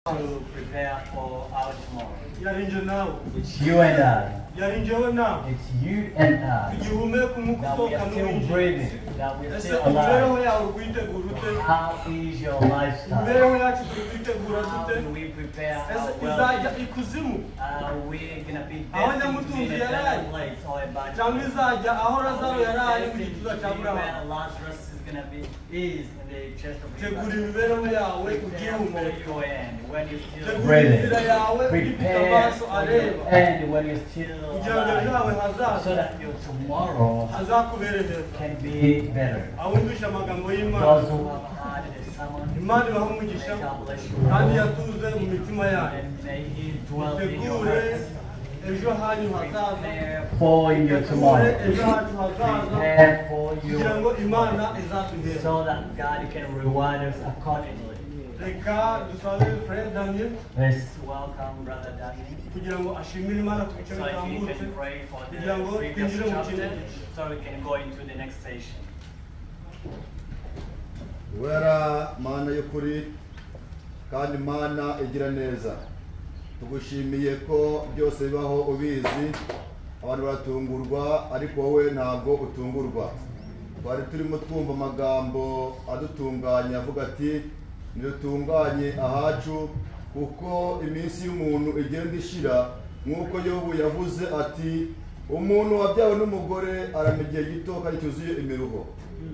To prepare for our tomorrow. It's you and I. It's you and I. That we are still breathing. That we are still alive. How is your lifestyle? How do we prepare our well? Are we going to be destined to be in a better place or a bad place? Where Lazarus is going to be is in the chest of his life. Prepare for your end when you're still breathing. Prepare for your end when you're still alive, so that your tomorrow can be better. Those who have had the sermon, may God bless you all, and may He dwell in your hearts. Prepare for your tomorrow. Prepare for your tomorrow, so that God can reward us accordingly. Let's welcome Brother Daniel, so he can pray for the previous chapter, so we can go into the next station. Wera mana y'ukuri kandi mana igira neza, tugushimiye ko byose bibaho ubizi, abantu baratungurwa ariko wowe ntabwo utungurwa. Twari turimo twumva amagambo adutunganya avuga ati nirutunganye ahacu kuko iminsi y'umuntu igenda ishira, nk'uko Yobu yavuze ati umuntu wabyawe n'umugore aramigiye gito kandi cyuzuye imiruho.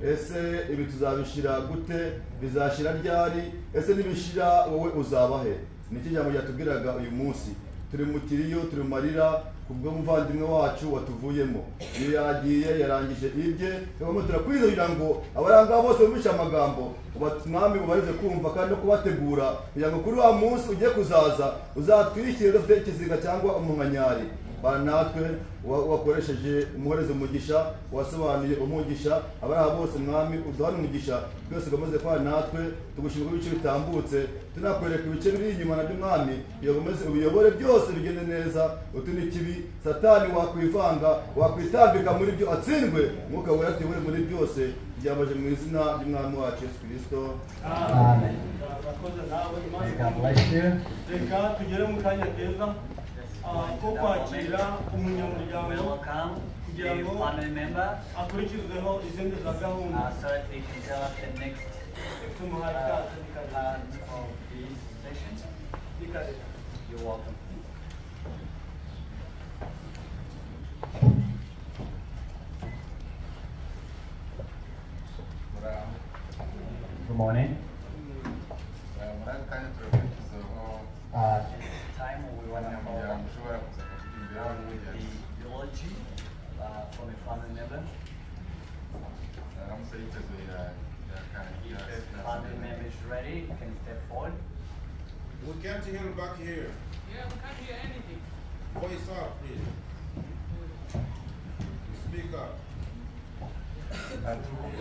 Ese ibi tuzabishira gute? Bizashira ryari? Ese nibishira wowe uzabahe? Niki jambo yatubwiraga uyu munsi. Turi mu kiriyo, turi marira kubwo muvandimwe wacu watuvuyemo. Iyo yagiye yarangije ibye, twebwe turakwiza kugira ngo abaranga bose bumvisha amagambo mwami bubarize kumva kandi no kubategura kugira ngo kuri wa munsi ugiye kuzaza uzatwikire dufite ikizinga cyangwa umunkanyari. Natwe wakoresheje umuhereze umugisha, wasobanuye umugisha, abari bose mwami uduhana umugisha, byose gamaze kwa natwe tugushimira ibice bitambutse, tunakwereka ibice biri inyuma nabyo mwami, yagomeze ubiyobore byose bigende neza, utuni kibi satani wakwivanga, wakwitambika muri byo atsindwe, mwuka wera ati muri byose byamaje mu izina ry'umwami wacu Yesu Kristo. Amen. God bless you. Tugere mu kanya keza ko kwakira umunyamuryango kugira ngo akurikizeho izindi za gahunda. So that they can tell us the next part of these sessions. You're welcome. Good morning. Time we want to follow the eulogy from a family member. If the family member is ready, you can step forward. We can't hear back here. Yeah, we can't hear anything. Voice up, please. Speak up. We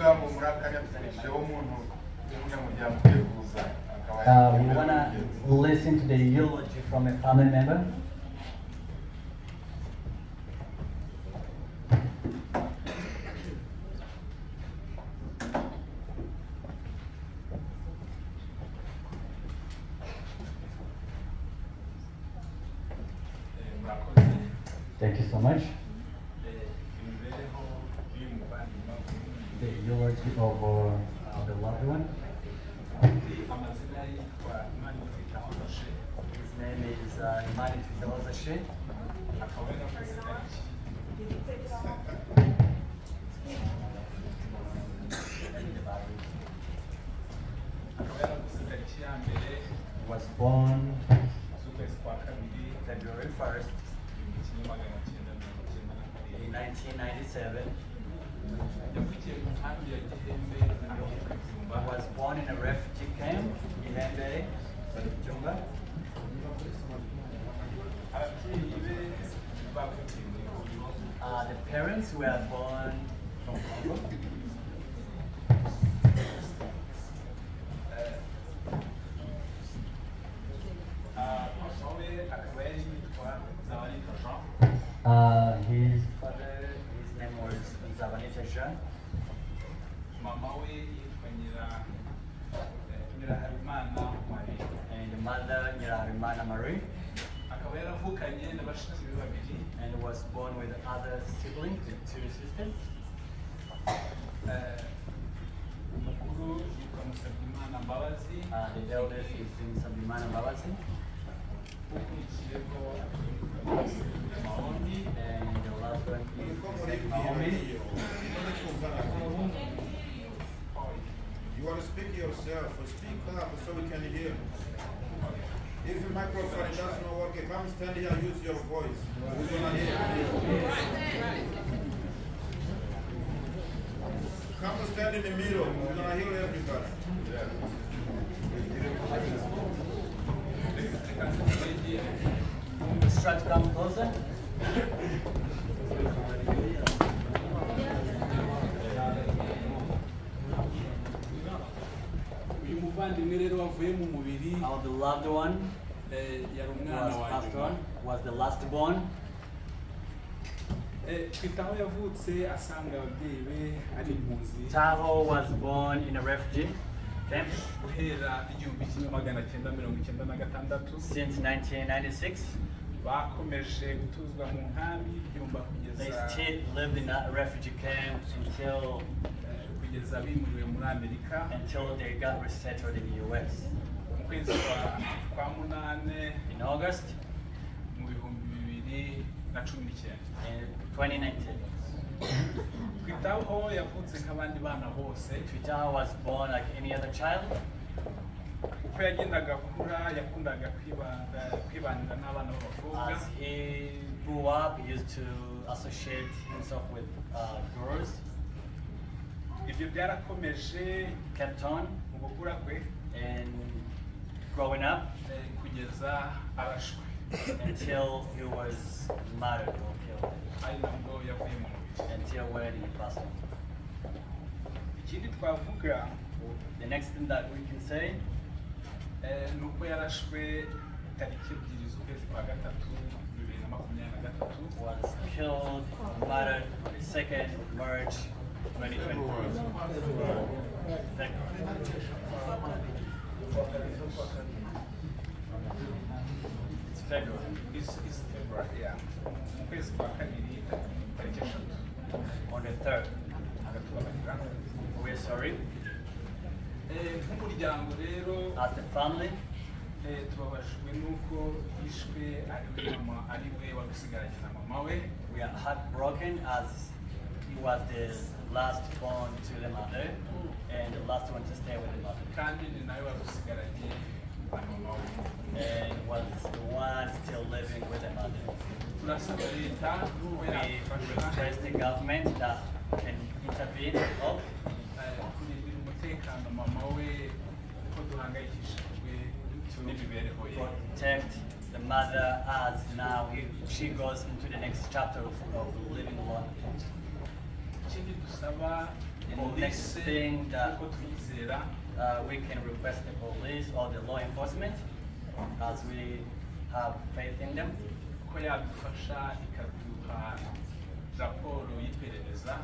want to listen to the eulogy from a family member. Thank you so much. The eulogy of the loved one. His name is Itwitaho Zachee. Was born February 1st in 1997. Was born in a refugee camp in Byari, Jumba. The parents were born from Congo. His father, his name was Jean. And the mother Marie. akaba yaravukanye na bashiki be babiri. And was born with other siblings, with 2 sisters. Umukuru yitwa Musabyimana Mbabazi. The eldest is Musabyimana Mbabazi. Ukurikiyeho Mahondi. And the last one is Mahomi. You want to speak yourself, or speak up so we can hear. If your microphone doesn't work, come stand here and use your voice. We're going to hear. Come stand in the middle. We're going to hear everybody. Just try to come closer. Uyu muvandimwe rero wavuye mu mubiri. Our beloved one yari umwana wa nyuma. Was the last born. Itwitaho yavutse asanga ababyeyi be ari impunzi. Taho was born in a refugee camp Guhera 1996. since 1996. Bakomeje gutuzwa mu nkambi y'ibyumba They kugeza still lived in that refugee camp kugeza bimuriwe muri Amerika. until they got resettled in the US. Mu kwezi kwa munane In August mu 2019. in 2019. Itwitaho yavutse nk'abandi bana bose. Itwitaho was born like any other child. Uko yagendaga akura yakundaga kwibanira n'abana b'abakobwa. As he grew up, he used to associate himself with girls. Ibyo byarakomeje Kept on mu gukura kwe and growing up kugeza arashwe. until he was murdered or killed. Ari nabwo yavuye mu mubiri. Until when he passed on. Ikindi twavuga The next thing that we can say ni uko yarashwe tariki 2 z'ukwezi kwa gatatu 2023. was killed, murdered on the 2nd of March 2024. It's February. It's February, yeah. Mu kwezi kwa kabiri tariki 3. On the 3rd. Agatubabarira. We're sorry. Nk'umuryango rero As the family, tubabajwe n'uko yishwe ari we wari usigaranye na mama we. we are heartbroken as he was the last born to the mother and the last one to stay with the mother. Kandi ni nawe wari usigaranye na mama we. And was the one still living with the mother. Turasaba leta ko We yadufasha request the government that can intervene and help kurindira umutekano mama we ko duhangayikishijwe n'imibereho ye. protect the mother as now she goes into the next chapter of living alone. Ikindi dusaba The next thing that ko tuyizera we can request the police or the law enforcement as we have faith in them ko yadufasha ikaduha raporo y'iperereza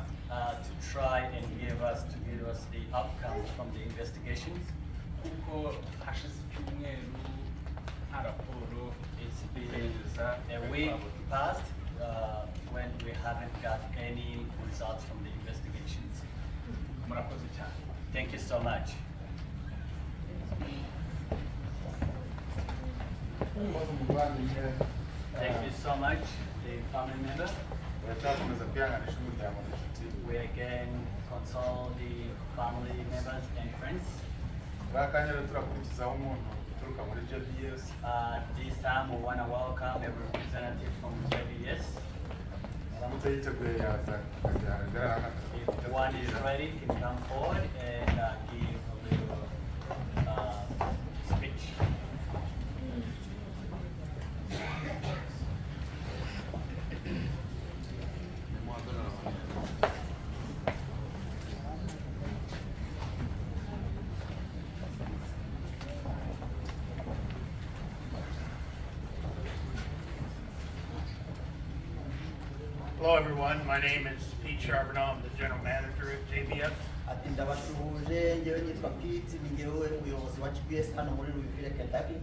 to try and give us the outcomes from the investigations. kuko hashize icyumweru nta raporo It's been y'iperereza a week past when we haven't got any results from the investigations. murakoze cyane. Thank you so much. Thank you so much, the family member. We again console the family members and friends. This time we want to welcome a representative from JBS. If one is ready, can come forward and give a little speech. Hello everyone, my name is Pete Charbonneau, I'm the general manager at JBS. Ati ndabasuhuje ngewe nitwa Pete ni ngewe umuyobozi wa GPS hano muri Louisville, Kentucky.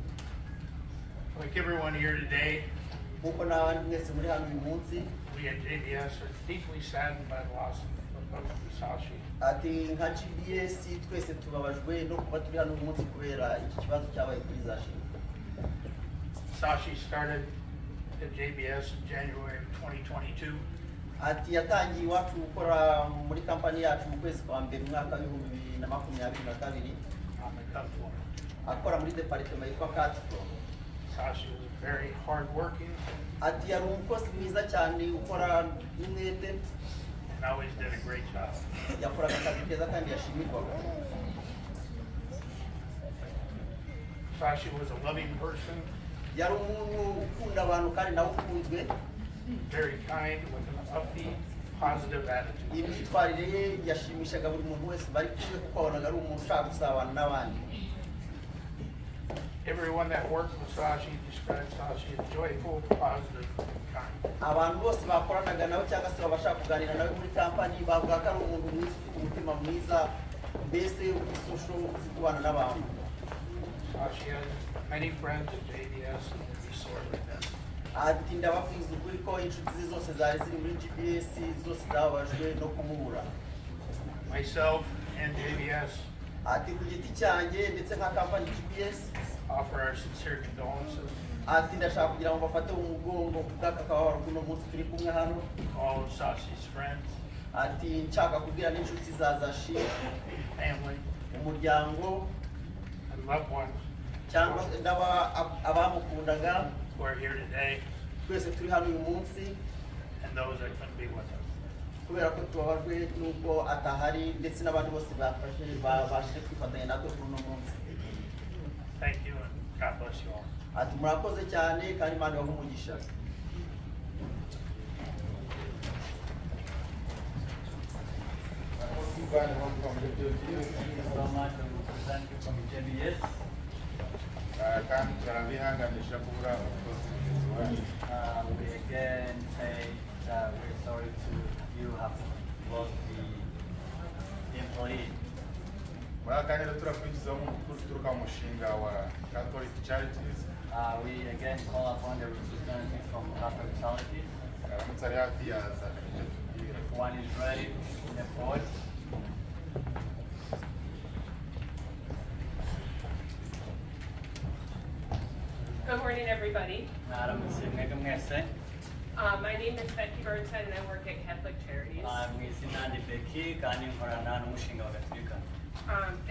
Like everyone here today, nkuko n'abandi mwese muri hano uyu munsi we at JBS are deeply saddened by the loss of Zachee. ati nka GBS twese tubabajwe no kuba turi hano uyu munsi kubera iki kibazo cyabaye kuri Zachee. Zachee started at JBS in January 2022. ati yatangiye iwacu gukora muri kampani yacu mu kwezi kwa mbere umwaka w'ibihumbi 2022 akora muri department yitwa Catflow. Zachee was very hard working. ati yari umukozi mwiza cyane ukora n'umwete. And always did a great job. yakoraga akazi keza kandi yashimirwaga. Zachee was a loving person. yari umuntu ukunda abantu kandi nawe ukunzwe. Very kind with an upbeat, positive attitude. imyitwarire ye yashimishaga buri muntu wese bari kumwe kuko wabonaga ari umuntu ushaka gusabana n'abandi. Everyone that worked with Zachee described Zachee as joyful, positive, and kind. abantu bose bakoranaga nawe cyangwa se babasha kuganira nawe muri kampani bavuga ko ari umuntu mwiza ufite umutima mwiza mbese ushusho uzi kubana n'abantu. Zachee has many friends at JBS and would be sorry with them. ati ndababwiza ukuri ko inshuti ze zose zari ziri muri GPS zose zababajwe no kumubura. Myself and JBS ati ku giti cyanjye ndetse nka kampani GPS offer our sincere condolences ati ndashaka kugira ngo bafate umugongo kubw'aka kababaro k'uno munsi turi kumwe hano. to all of Zachee's friends, ati nshaka kubwira n'inshuti za Zachee, family, umuryango and loved ones cyangwa abamukundaga who are here today twese turi hano uyu munsi and those that couldn't be with us. kubera ko tubabajwe n'uko atahari ndetse n'abandi bose babashije kwifatanya natwe kuri uno munsi. Thank you and God bless you all. ati murakoze cyane kandi Imana ibahe umugisha. kandi turabihanganisha kubura umukozi mugenzi wanyu. We again say that we're sorry to you have lost the employee. muri aka kanya rero turakurikizaho umukuru uturuka mu mushinga wa Catholic Charities. We again call upon the representative from Catholic Charities. aramutse ari hafi yaza ibyo tubwira. If one is ready to step forward. Good morning, everybody. Madam Mwega Mwese, My name is Becky Burnson, and I work at Catholic Charities. mwizina ndi Becky kandi nkorana n'umushinga wa Gatolika.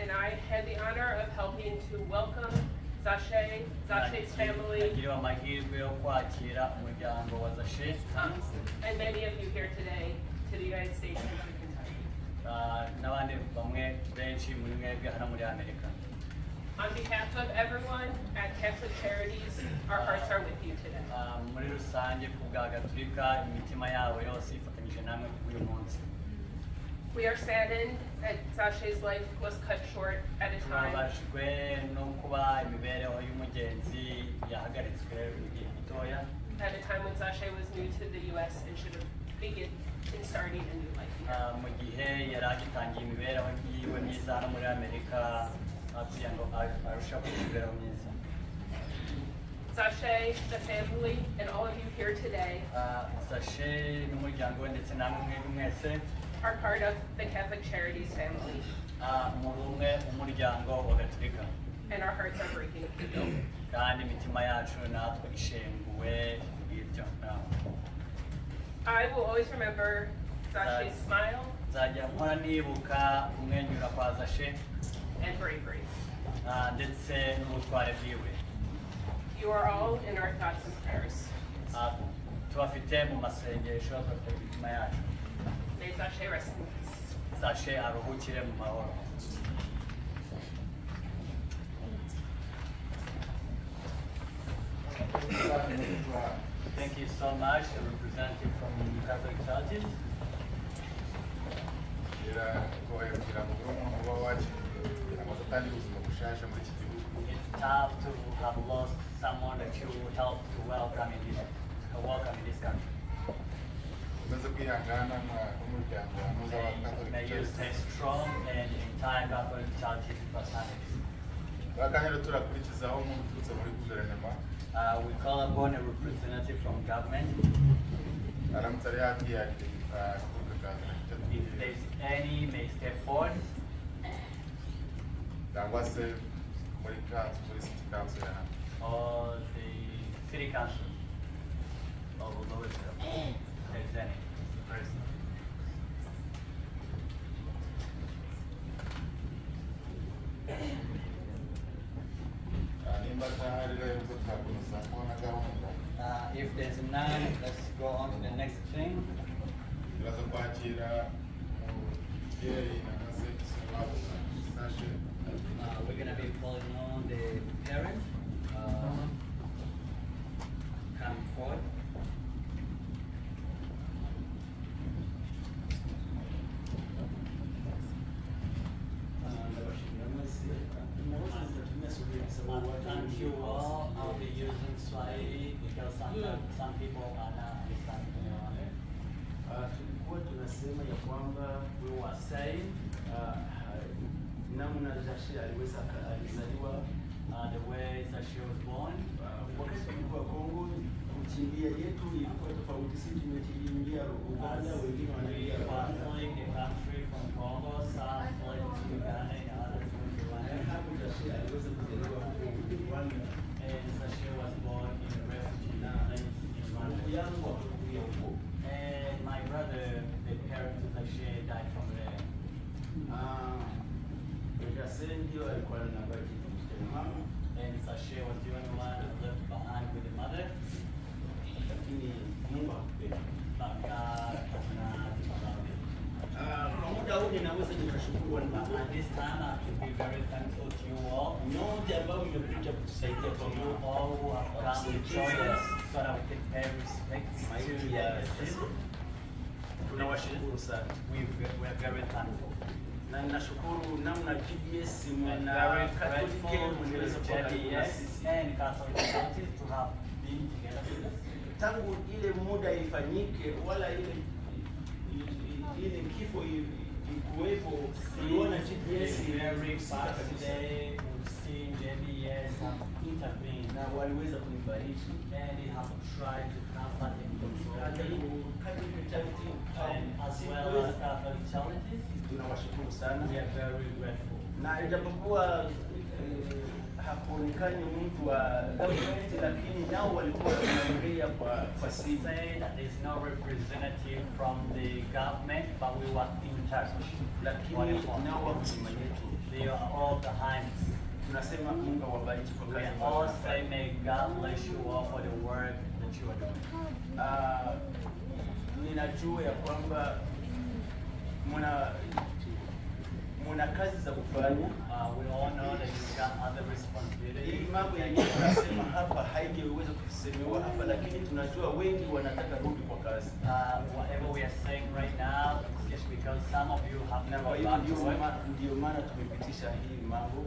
And I had the honor of helping to welcome Zachee, Zachee's family, Nagiriwe amahirwe yo kwakira umuryango wa Zachee and many of you here today to the United States and to Kentucky. n'abandi bamwe benshi muri mwebwe hano muri Amerika. On behalf of everyone at Catholic Charities, our hearts are with you today. Muri rusange ku bwa Gatolika imitima yabo yose ifatanyije namwe kuri uyu munsi. We are saddened that Zachee's life was cut short at a time Turabajwe no kuba imibereho y'umugenzi yahagaritswe igihe gitoya. when Zachee was new to the U.S. and should have begun in starting a new life here. Mu gihe yari agitangiye imibereho yiwe myiza hano muri Amerika kugira ngo arusheho kugira imibereho myiza. Zachee, the family, and all of you here today Zachee n'umuryango we ndetse namwe mwebwe mwese are part of the Catholic Charities family, muri umwe umuryango wa Gatolika. and our hearts are breaking for you. Kandi imitima yacu natwe ishenguwe kubw'ibyo. I will always remember Zachee's smile Nzajya mpora nibuka kumwenyura kwa Zachee and bravery. ndetse n'ubutware bwiwe. You are all in our thoughts and prayers. Tubafite mu masengesho tubafite mu mitima yacu. May Zachee rest in peace. Zachee aruhukire mu mahoro. Thank you so much, a representative from Catholic Charities. biragoye kugira ngo ube umuntu uba wakiriye kugira ngo adatangire ubuzima bushasha muri iki gihugu. It's tough to have lost someone that you help to welcome in this country. umaze kwihangana n'umuryango wanuza wa Catholic May you Charities. stay strong and entire Catholic Charities family. aka kanya rero turakurikizaho umuntu uturutse muri guverinoma. We call upon a representative from government. If there's any, may step forward. Or the city council. Or Louisville. If there's any person. If there's none, let's go on to the next thing. We're going to be calling on the parents. Come forward. Thank you all. I'll be using Swahili because some people are not understanding. Tulikuwa tunasema ya kwamba we were saying namna Zachee alizaliwa, the way Zachee was born. Wakati tulikuwa Kongo, kukimbia yetu ilikuwa tofauti. Sisi tumekimbia Uganda, wengine wanalia fleeing the country from Congo, some fled to Uganda and others went to Rwanda. Hapo Zachee aliweza kuzaliwa huko Rwanda. And Zachee was born in a refugee place in Rwanda. And my brother, the parents of Zachee, died from there. And Zachee was the only one who left behind with the mother. But God has not allowed it. At this time, I should be very thankful to you all. You all who have come to join us so that we can pay respect to the we are very thankful. And very grateful to JBS and Catholic churches to have been together with us. Tangu ile muda ifanyike wala ile kifo ikuwepo, tuliona GPS very fast today. We've seen JBS have intervened na waliweza kunifariji and they have tried to comfort and console and as well as Catholic charities. Tunawashukuru sana. We are very grateful. Na ijapokuwa hakuonekani mtu wa government, lakini nao walikuwa wanaongea kwa simu. Say that there's no representative from the government, but we were in touch. Lakini nao wako nyuma yetu. They are all behind us. Tunasema Mungu awabariki kwa kazi. We all say may God bless you all for the work that you are doing. Ninajua ya kwamba muna kazi za kufanya. We all know that you've got other responsibilities. Hii mambo yenyewe tunasema hapa haingeweza kusemewa hapa, lakini tunajua wengi wanataka rudi kwa kazi. Whatever we are saying right now, it's just because some of you have na never gone to work. Ndio maana tumepitisha hii mambo.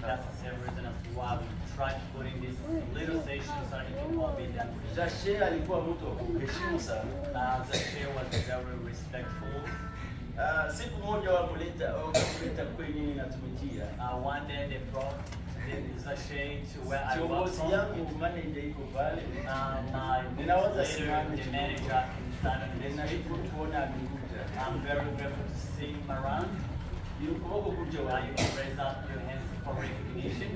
That's the same reason as to why we tried putting this little station so that it can all be done. Zachee alikuwa mtu wa kuheshimu sana. Zachee was very respectful. Siku moja wakuleta kwenye ninatumikia. One day they brought Zachee to where I work Kiongozi from. yangu manager iko pale. The manager can Ninashukuru kuona amekuja. I'm very grateful to see him around. You can raise up your hands for recognition.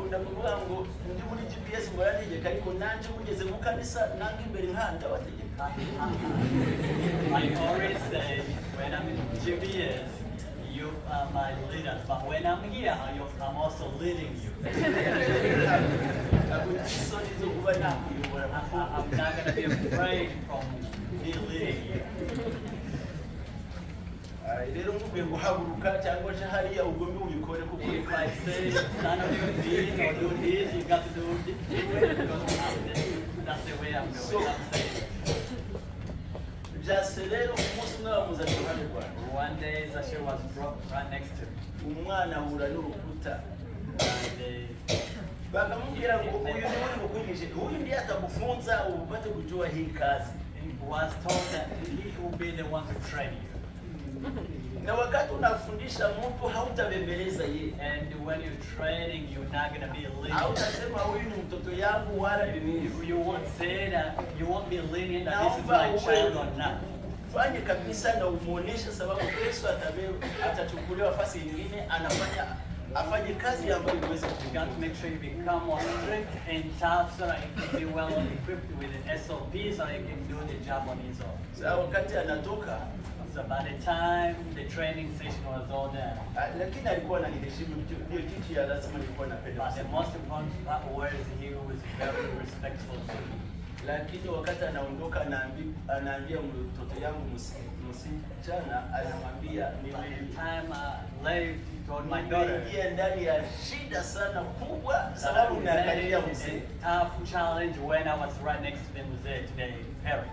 Ndakuvuga ngo ndi muri GPS murategeka ariko nanje mugeze mu kanisa nange imbere nkanda wategeka. I always say when I'm in GPS, you are my leader, but when I'm here, I'm also leading you. I'm not going to be afraid from me leading you. Rero mvuye guhaguruka cyangwa se hariya ugombe ubikore kuko if I say none of you did or do this, you got to do this. That's the way I'm going. I'm saying. Just rero umunsi umwe bamuza iruhande rwanjye. One day Zachee was brought right next to me. Umwana ahura n'urukuta. Bakamubwira ngo uyu ni uri mukwigisha, uyu ndiye atakufunza upate kujua hii kazi. He was told that he will be the one to train you. Na wakati unafundisha mtu hautabembeleza yeye. And when you're training, you're not gonna be lenient. Hautasema huyu ni mtoto yangu wala ni You won't say that. You won't be lenient that this is my child or not. Fanye kabisa na umuoneshe, sababu Yesu atachukuliwa nafasi nyingine, afanye kazi ambayo iweze You got to make sure you become more strict and tough so that you can be well equipped with an SOP so that you can do the job on his own. Sasa wakati anatoka, so by the time the training session was all done, lakini alikuwa ananiheshimu, ndio kitu ya lazima nilikuwa napenda. But the most important part was he was very respectful to me. Lakini wakati anaondoka anaambia mtoto yangu msichana, anamwambia nimeingia ndani ya shida sana kubwa sababu naangalia mzee. Tough challenge when I was right next to the mzee today, parent.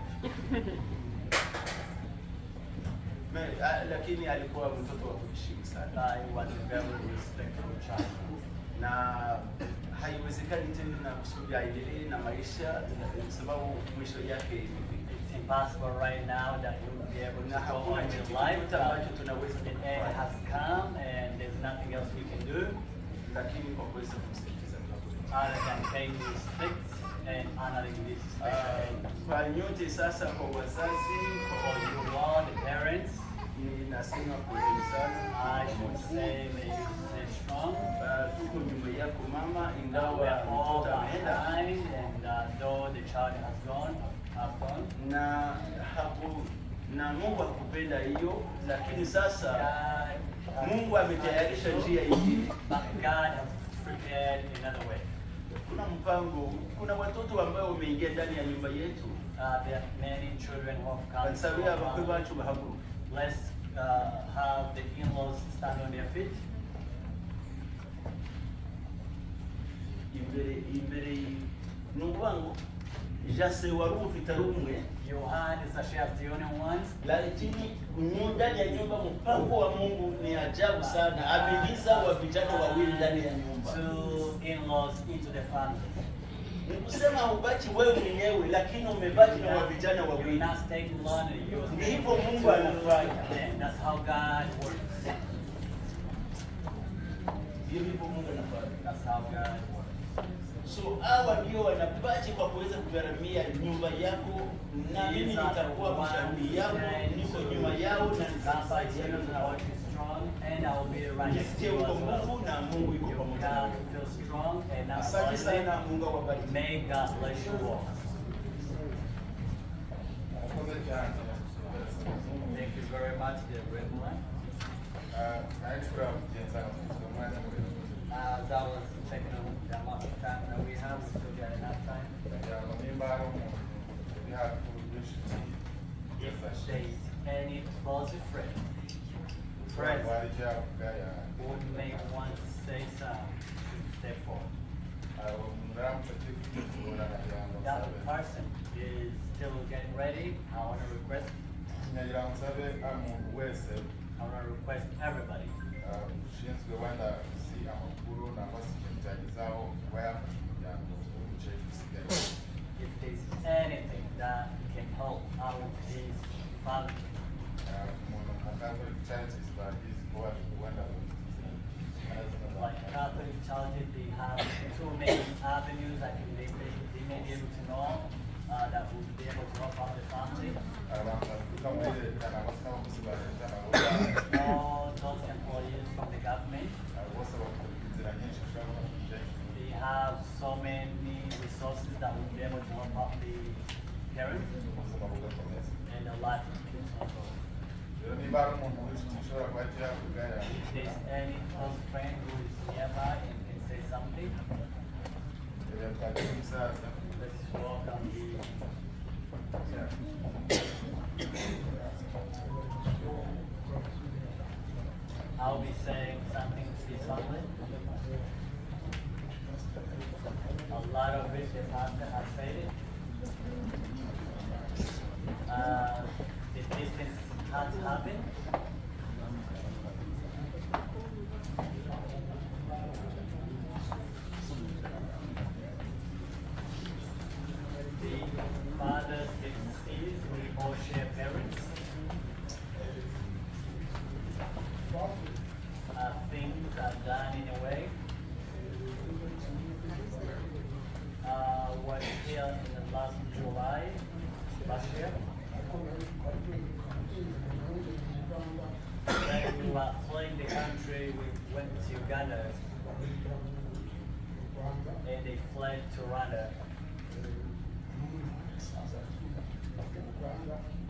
Lakini alikuwa mtoto wa kuheshimu sana. I was a very respectful child. Na haiwezekani tena kusudi aendelee na maisha sababu mwisho yake imefika. It's impossible right now that you will be able to go on with life. The end has come and there's nothing else we can do. Lakini kwa kuweza kumsikiliza other than paying respect and honoring this special. Kwa nyote sasa, kwa wazazi, for you all the parents, ninasema pole sana. I should say may you stay strong. Tuko nyuma yako mama, We ingawa are all mtoto ameenda behind and though the child has gone, na Mungu akupenda hiyo, lakini sasa Mungu ametayarisha njia nyingine. But God has prepared another way. Kuna mpango, kuna watoto ambao wameingia ndani ya nyumba yetu. There are many children who have come. Let's have the in-laws stand on their feet. Imbere n'ubwango jase wari ufite rumwe. You had Zachee as the only one. Lakini ndani ya nyumba mpango wa Mungu ni ajabu sana. Ameingiza wa vijana wawili ndani ya nyumba. Two in-laws into the family. Ni kusema ubaki wewe mwenyewe, lakini umebaki na wa vijana wawili. You're not staying lonely. Ni hivyo Mungu anafanya. That's how God works. Hivyo Mungu anafanya. That's how God works. So hawa ndio wanabaki kwa kuweza kugharamia nyumba yako, na mimi nitakuwa mshauri yako, niko nyuma yao na nitasaidia na watu strong and I will be around you. Uko nguvu na Mungu yuko pamoja nawe. Feel strong and asante sana, Mungu awabariki. May God bless you all. Thank you very much, dear everyone. As I was checking on the amount of time that we have, we still got enough time. If there's any closet friend, who may want to say something, step forward. That person is still getting ready. I want to request everybody. If there's anything that can help out this family. Like Catholic churches, they have too many avenues that they may be able to know that would be able to help out the family. All those employees from the government, they have so many resources that would be able to help out the parents and the life of the kids also. If there's any close friend who is nearby and can say something, let's welcome the I'll be saying something to this family. A lot of it the pastor has said it. The distance has happened. The fathers, the deceased, we all share parents. Uganda, and they fled to Rwanda.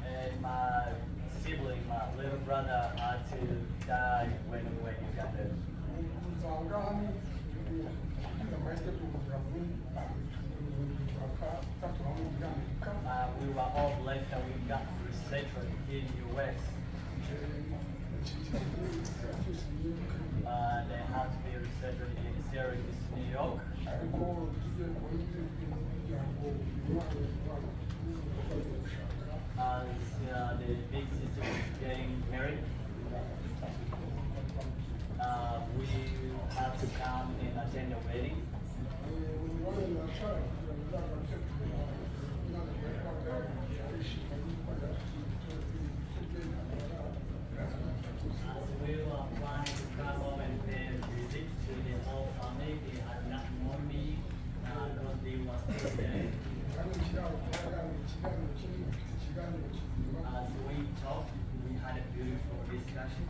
And my sibling, my little brother, had to die when we were in Uganda. We were all blessed that we got resettled in the US. They had to be resettled in Syracuse, New York. As the big sister was getting married, we had to come and attend the wedding. As we were planning to come home and pay a visit to the whole family, they had not known me, because they were still there. As we talked, we had a beautiful discussion.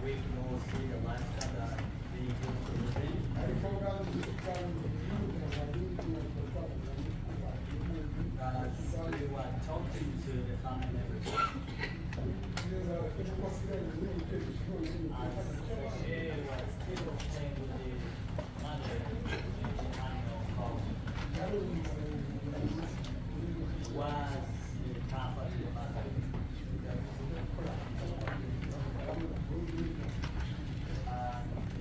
We will see the lifestyle that they go through. We were talking to the family members. She was still staying with the mother in the animal house. Was the comfort of the mother.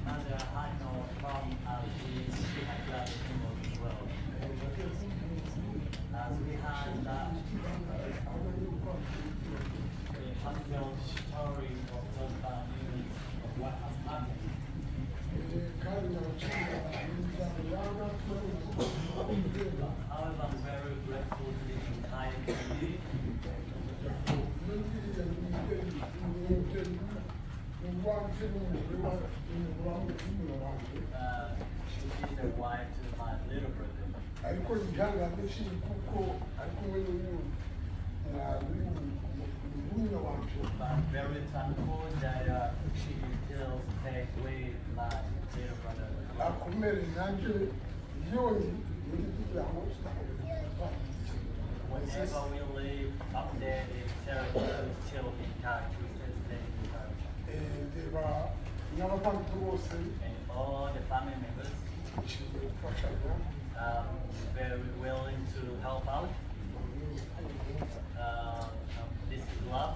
Mother had no problem as she had got the tumor as well. As we had that heartfelt story of those bad news of what has happened. However, I'm very grateful to the entire community. She is the wife to my little brother. I'm very thankful that she still stays with my little brother. Whenever we live up there in Syracuse, we still in touch, we still stay in touch. And all the family members very willing to help out. This is love.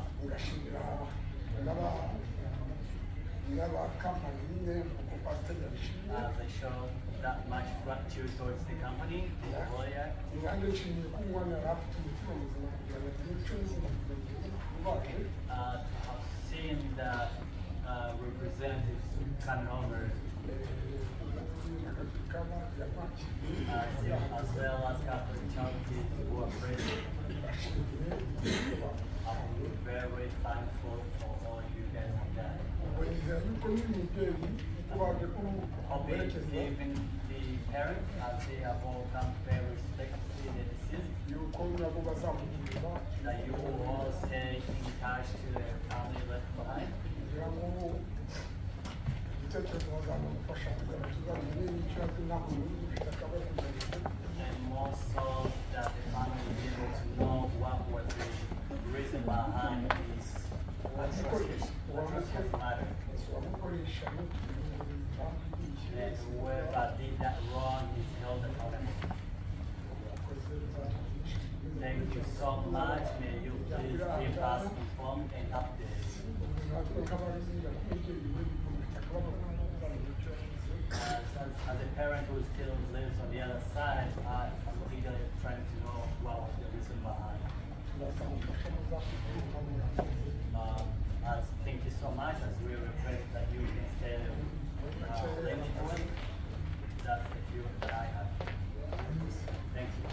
They show that much gratitude towards the company, the lawyer. To have seen the representatives coming over, as well as Catholic charities who are present. I'm very thankful for all you guys have done. Hoping even the parents, as they have all come very respectfully their decision, that you will all stay in touch to their family left behind. And more so that the family is able to know what was the reason behind this atrocious matter. And whoever did that wrong is held accountable. Thank you so much. May you please keep us informed and updated. As a parent who still lives on the other side, I'm eagerly trying to know what was the reason behind. Thank you so much. As we request that you can stay linked to it. That's the view that I have. Thank you.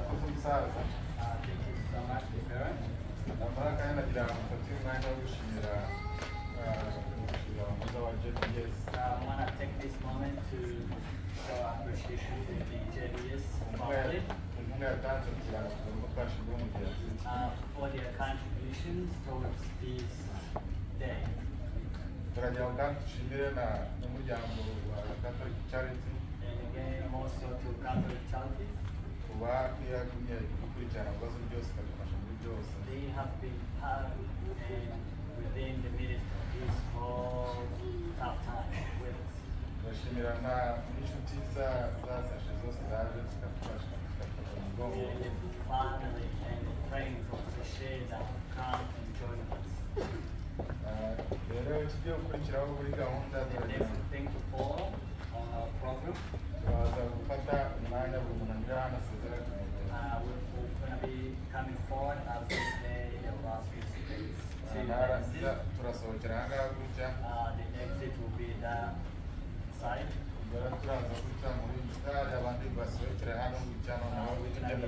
Thank you so much, the parent. I want to take this moment to show appreciation to the JBS family for their contributions towards this day. And again, also to Catholic Charities. They have been part and within the midst of this whole tough time with us. And the family and the friends of the shade that have come and joined us. The next thing to follow on our program, we're going to be coming forward as we say the last few seconds. The exit will be that side. We're going to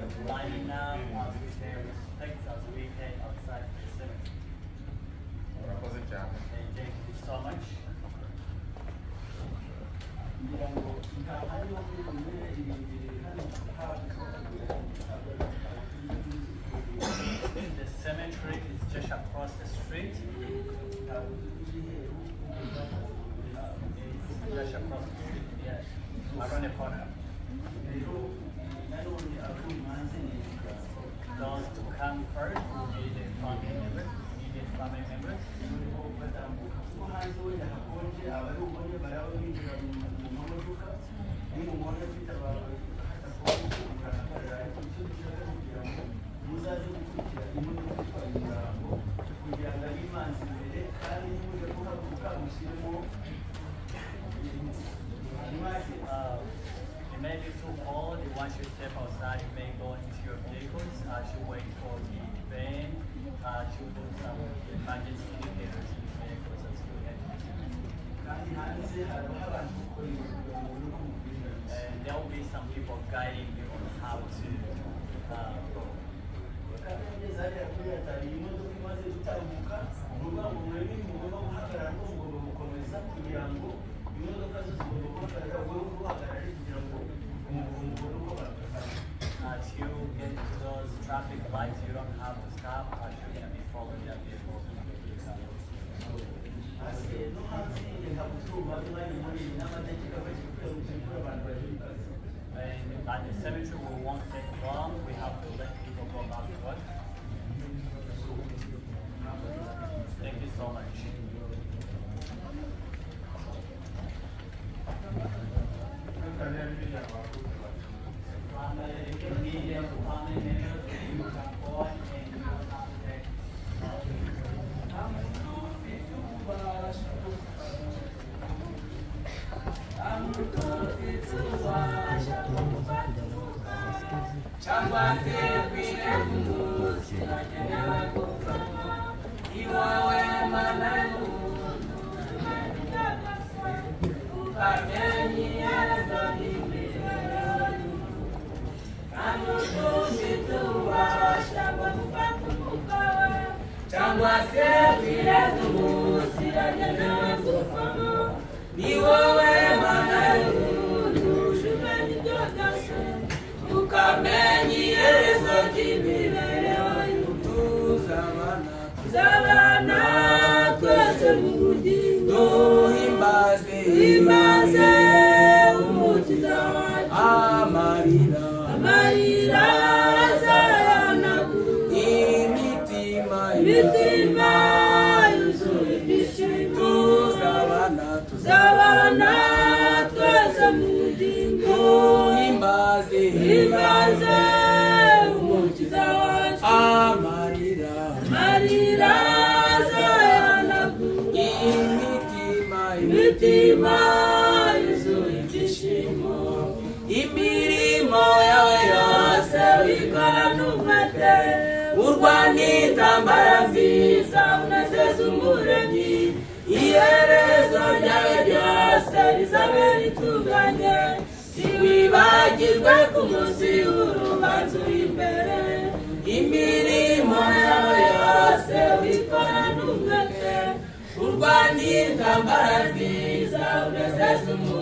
be lining up as we pay respect as we head outside the cemetery. And thank you so much. The cemetery is just across the street. It's just across the street, yes, around the corner. Those to come first will be the family members, immediate family members. It may be too cold. Once you step outside, you may go into your vehicles. You wait for the van to put some emergency indicators in the vehicles as you head. And there will be some people guiding you on how to go. As you get to those traffic lights, you don't have to stop. You're going to be following that vehicle. And at the cemetery, we won't take long. We have to let people go back to work. Thank you so much.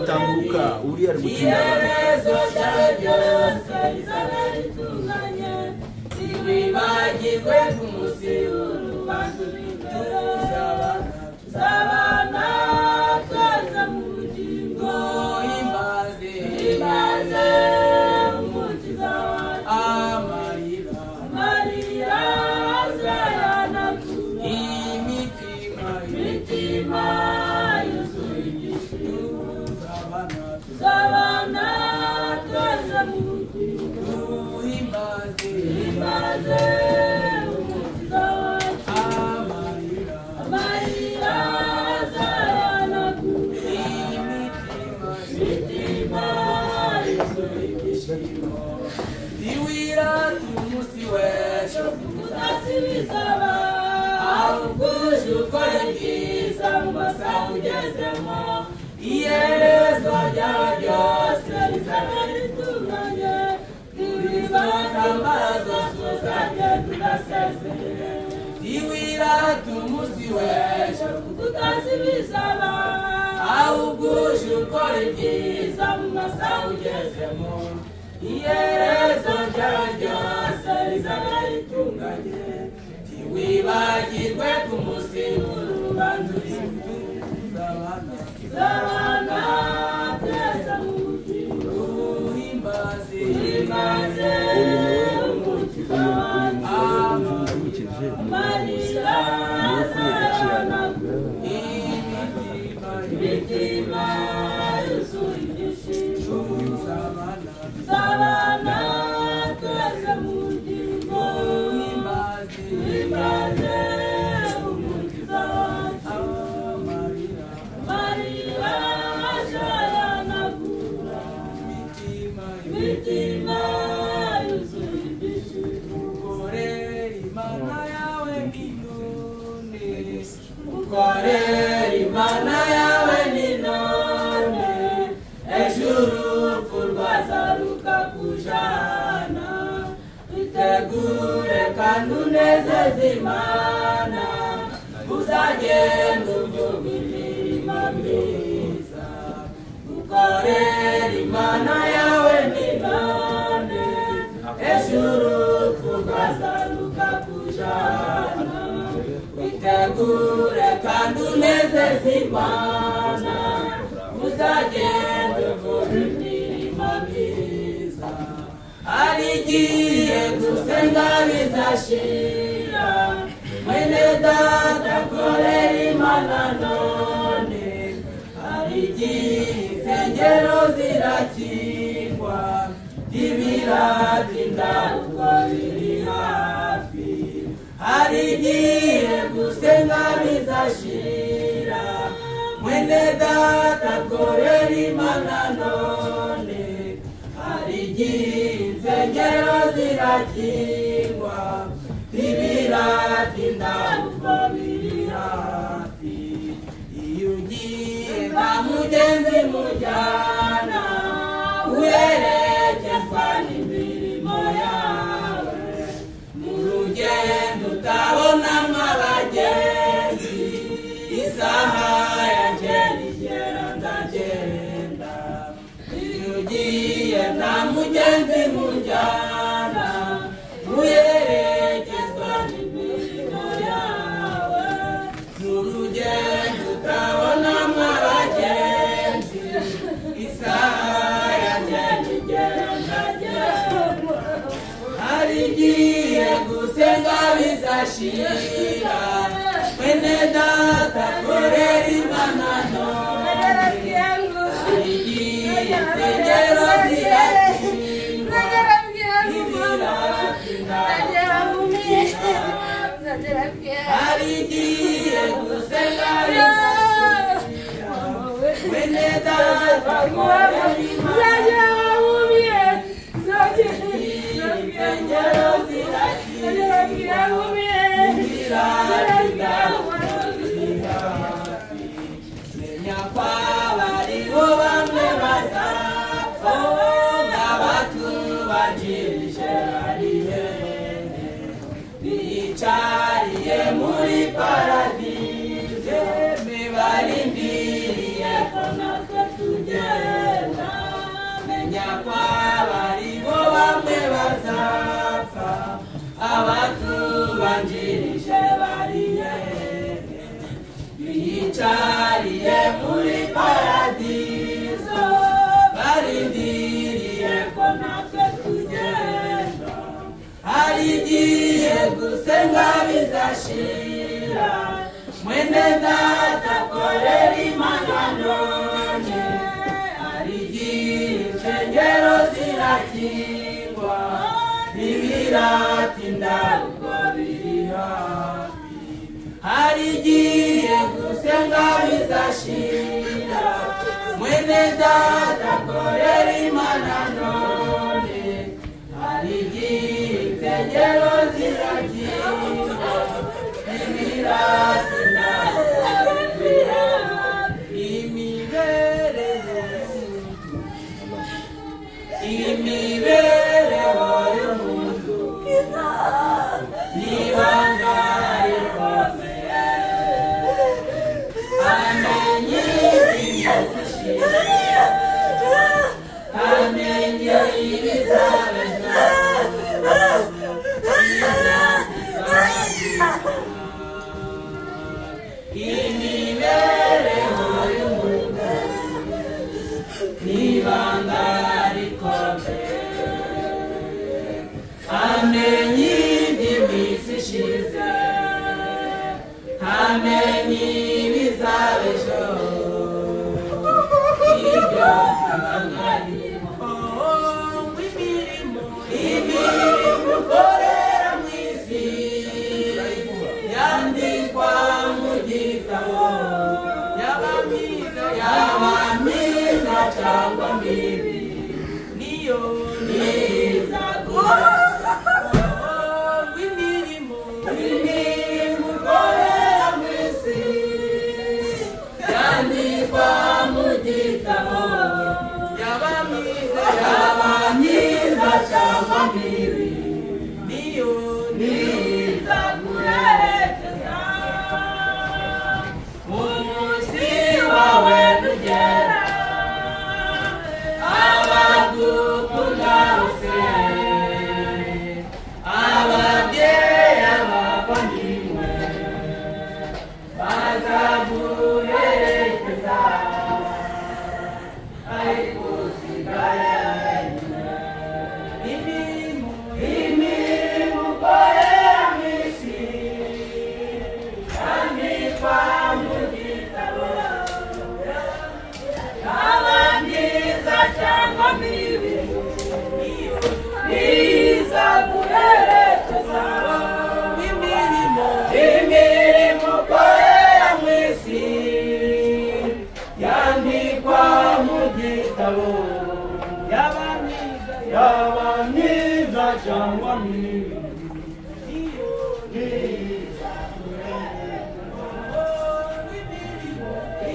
Tambuka Luka uriya ari gutinda Paradiso, me va a harigiye gusenga bizashira mwene data korera Imana none harigiye insengero zirakingwa ntibiratinda ubwo biri hafi harigiye gusenga bizashira mwene data korera Imana none harigiye insengero zirakingwa ntibiratinda imibereho y'umuntu n'ibanga rikomeye amenye ibizishira amenye ibizabeza imibereho y'umuntu n'ibanga amenye iby'iminsi ishize amenye ibizabejo ibyo ntabwo imirimo ukorera mu isi yandikwa mu gitabo yaba myiza cyangwa mibi niyo myiza cyangwa mibi niyo niza kuherekeza umunsi wawe nugera abagukunda bose ababyeyi abavandimwe bazaguherekeza ariko usigaye cyangwa mibi niza kuherekeza imirimo ukorera mu isi yandikwa mu gitabo yaba myiza cyangwa mibi niza kuherekeza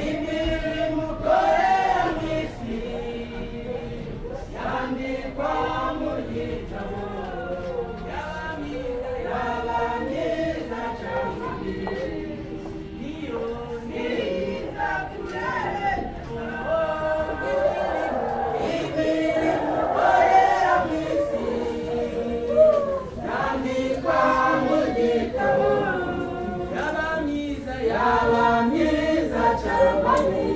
imirimo ukorera mu isi yandikwa mu gitabo yaba myiza cyangwa mibi niyo niza kuherekeza imirimo ukorera mu isi yandikwa mu gitabo yaba myiza cyangwa mibi